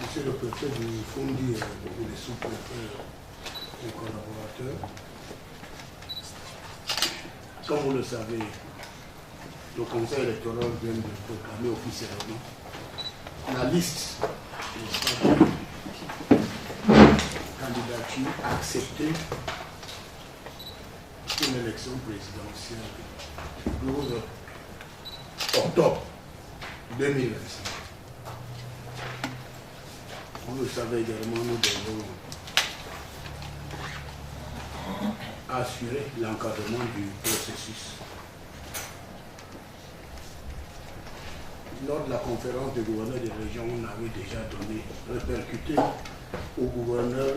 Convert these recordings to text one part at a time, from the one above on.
Monsieur le préfet du Fondi et les sous-préfets et collaborateurs, comme vous le savez, le Conseil électoral vient de proclamer officiellement la liste des candidatures acceptées pour l'élection présidentielle du 12 octobre 2025. Vous le savez également, nous devons assurer l'encadrement du processus. Lors de la conférence des gouverneurs des régions, on avait déjà répercuté au gouverneur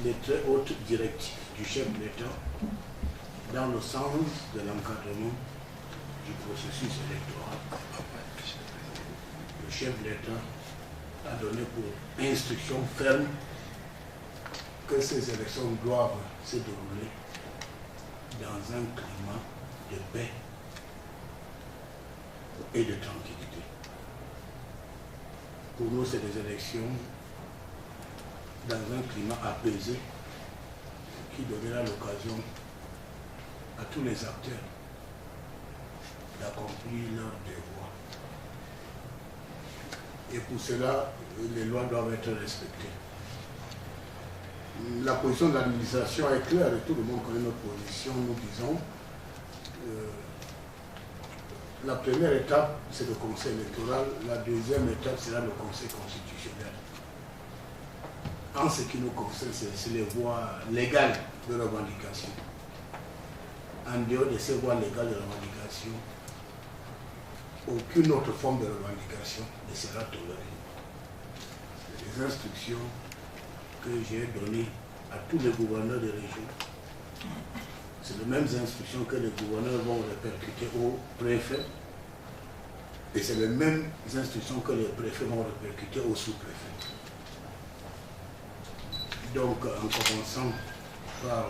les très hautes directives du chef de l'État dans le sens de l'encadrement du processus électoral. Le chef de l'État a donné pour instruction ferme que ces élections doivent se dérouler dans un climat de paix et de tranquillité. Pour nous, c'est des élections dans un climat apaisé qui donnera l'occasion à tous les acteurs d'accomplir leur devoir. Et pour cela, les lois doivent être respectées. La position de l'administration est claire et tout le monde connaît notre position. Nous disons la première étape, c'est le Conseil électoral. La deuxième étape sera le Conseil constitutionnel. En ce qui nous concerne, c'est les voies légales de revendication. En dehors de ces voies légales de revendication, aucune autre forme de revendication ne sera tolérée. Les instructions que j'ai données à tous les gouverneurs de région, c'est les mêmes instructions que les gouverneurs vont répercuter au préfet, et c'est les mêmes instructions que les préfets vont répercuter aux sous-préfets. Donc, en commençant par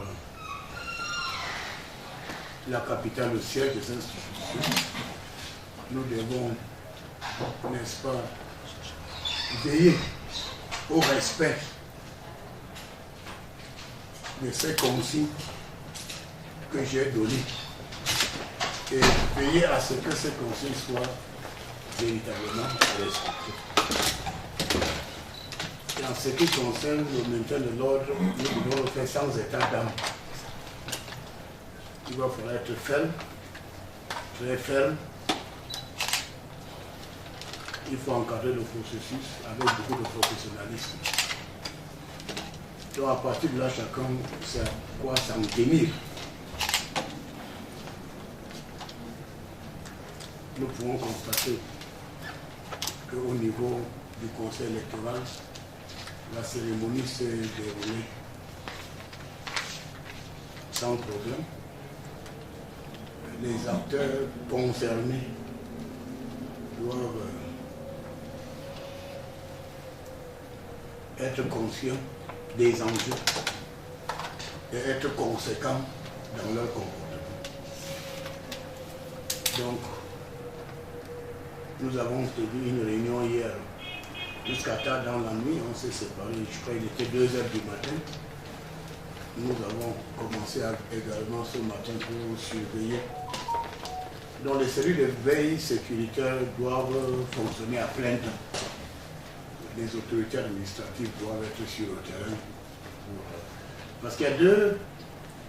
la capitale, le siège des institutions, nous devons, n'est-ce pas, veiller au respect de ces consignes que j'ai données et veiller à ce que ces consignes soient véritablement respectées. Et en ce qui concerne le maintien de l'ordre, nous devons le faire sans état d'âme. Il va falloir être ferme, très ferme. Il faut encadrer le processus avec beaucoup de professionnalisme. Donc à partir de là, chacun sait à quoi s'en tenir. Nous pouvons constater qu'au niveau du Conseil électoral, la cérémonie s'est déroulée sans problème. Les acteurs concernés doivent être conscients des enjeux et être conséquents dans leur comportement. Donc, nous avons tenu une réunion hier jusqu'à tard dans la nuit, on s'est séparés, je crois qu'il était 2 h du matin. Nous avons commencé également ce matin pour surveiller. Donc les cellules de veille sécuritaire doivent fonctionner à plein temps. Les autorités administratives doivent être sur le terrain. Parce qu'il y a 2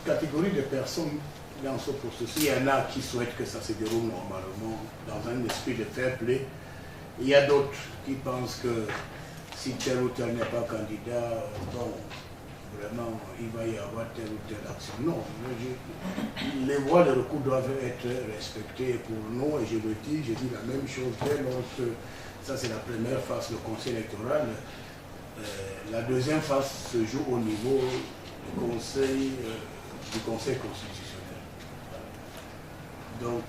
catégories de personnes dans ce processus. Il y en a qui souhaitent que ça se déroule normalement dans un esprit de fair play. Il y a d'autres qui pensent que si tel ou tel n'est pas candidat, bon, vraiment, il va y avoir telle ou telle action. Non, les voies de recours doivent être respectées pour nous, et je dis la même chose dès lors que ça c'est la première phase, le Conseil électoral. La deuxième phase se joue au niveau du Conseil constitutionnel. Donc,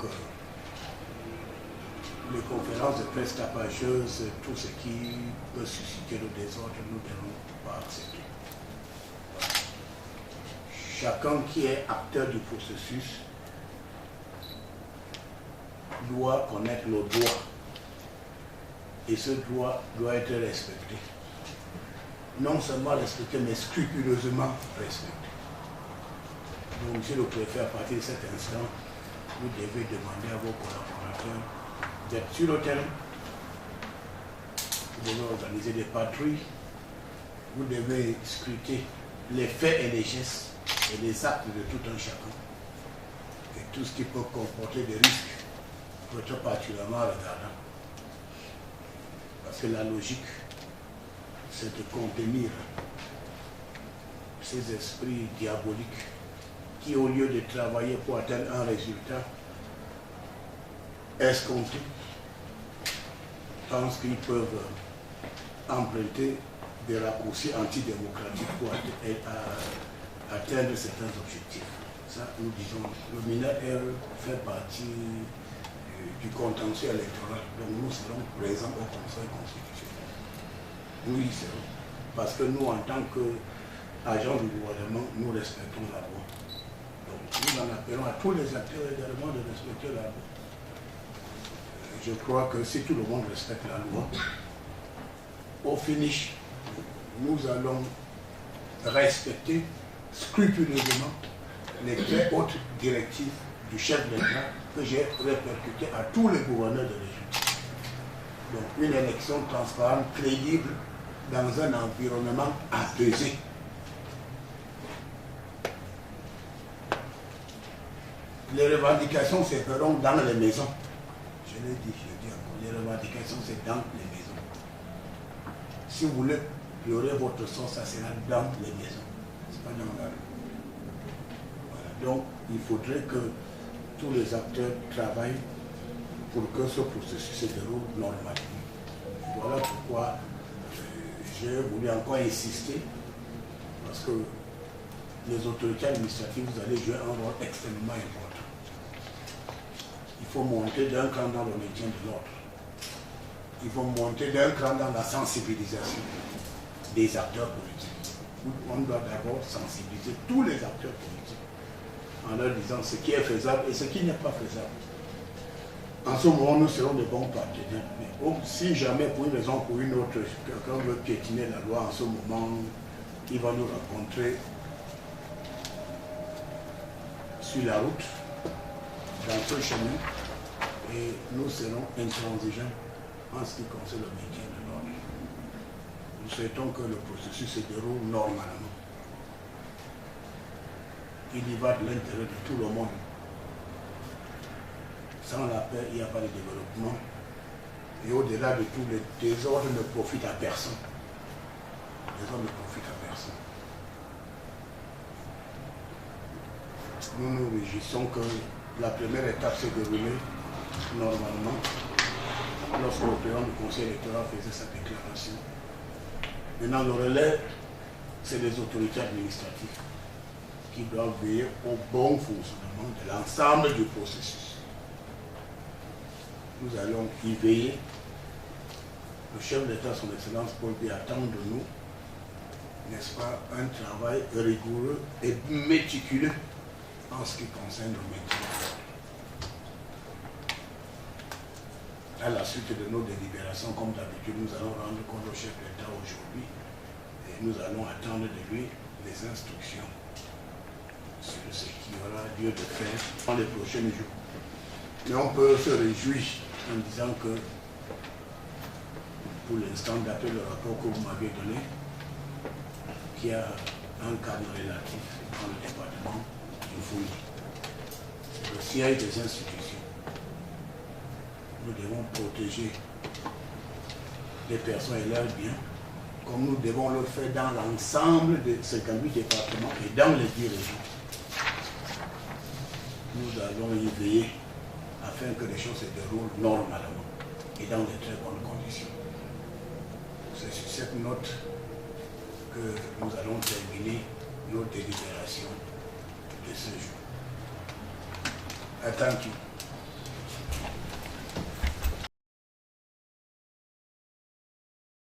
les conférences de presse tapageuses, tout ce qui peut susciter le désordre, nous ne devons pas accepter. Chacun qui est acteur du processus doit connaître le droit. Et ce droit doit être respecté. non seulement respecter, mais scrupuleusement respecter. Donc, monsieur le préfet, à partir de cet instant, vous devez demander à vos collaborateurs d'être sur le terrain. Vous devez organiser des patrouilles. Vous devez scruter les faits et les gestes et les actes de tout un chacun. Et tout ce qui peut comporter des risques peut être particulièrement regardant. Parce que la logique, c'est de contenir ces esprits diaboliques qui, au lieu de travailler pour atteindre un résultat escompté, pensent qu'ils peuvent emprunter des raccourcis antidémocratiques pour atteindre certains objectifs. Ça, nous disons, le mineur fait partie du contentieux électoral. Donc nous serons présents au Conseil constitutionnel. Nous y serons. Parce que nous, en tant qu'agents du gouvernement, nous respectons la loi. Donc nous en appelons à tous les acteurs également de respecter la loi. Je crois que si tout le monde respecte la loi, au finish, nous allons respecter scrupuleusement les très hautes directives du chef d'État que j'ai répercutées à tous les gouverneurs de région. Donc une élection transparente, crédible, dans un environnement apaisé. Les revendications se feront dans les maisons. Je l'ai dit, je dis encore, les revendications c'est dans les maisons. Si vous voulez pleurer votre sang, ça sera dans les maisons. C'est pas dans la rue. Voilà. Donc, il faudrait que tous les acteurs travaillent pour que ce processus se déroule normalement. Voilà pourquoi j'ai voulu encore insister, parce que les autorités administratives, vous allez jouer un rôle extrêmement important. Il faut monter d'un cran dans le maintien de l'ordre. Il faut monter d'un cran dans la sensibilisation des acteurs politiques. On doit d'abord sensibiliser tous les acteurs politiques en leur disant ce qui est faisable et ce qui n'est pas faisable. En ce moment, nous serons de bons partenaires. Mais si jamais, pour une raison ou pour une autre, quelqu'un veut piétiner la loi en ce moment, il va nous rencontrer sur la route, dans ce chemin, et nous serons intransigeants en ce qui concerne le maintien de l'ordre. Nous souhaitons que le processus se déroule normalement. Il y va de l'intérêt de tout le monde. Sans la paix, il n'y a pas de développement. Et au-delà de tout, le désordre ne profite à personne. Le désordre ne profite à personne. Nous nous réjouissons que la première étape s'est déroulée normalement lorsque le président du Conseil électoral faisait sa déclaration. Maintenant, le relais, c'est les autorités administratives qui doivent veiller au bon fonctionnement de l'ensemble du processus. Nous allons y veiller. Le chef d'État, son Excellence Paul Biya, attend de nous, n'est-ce pas, un travail rigoureux et méticuleux en ce qui concerne le maintien de l'ordre. À la suite de nos délibérations, comme d'habitude, nous allons rendre compte au chef d'État aujourd'hui et nous allons attendre de lui les instructions sur ce qui aura lieu de faire dans les prochains jours. Mais on peut se réjouir en disant que, pour l'instant, d'après le rapport que vous m'avez donné, qu'il y a un cadre relatif dans le département du Fouilly. C'est le siège des institutions. Nous devons protéger les personnes et leurs biens, comme nous devons le faire dans l'ensemble des 58 départements et dans les 10 régions. Nous allons y veiller afin que les choses se déroulent normalement et dans de très bonnes conditions. C'est sur cette note que nous allons terminer nos délibérations de ce jour. Thank you.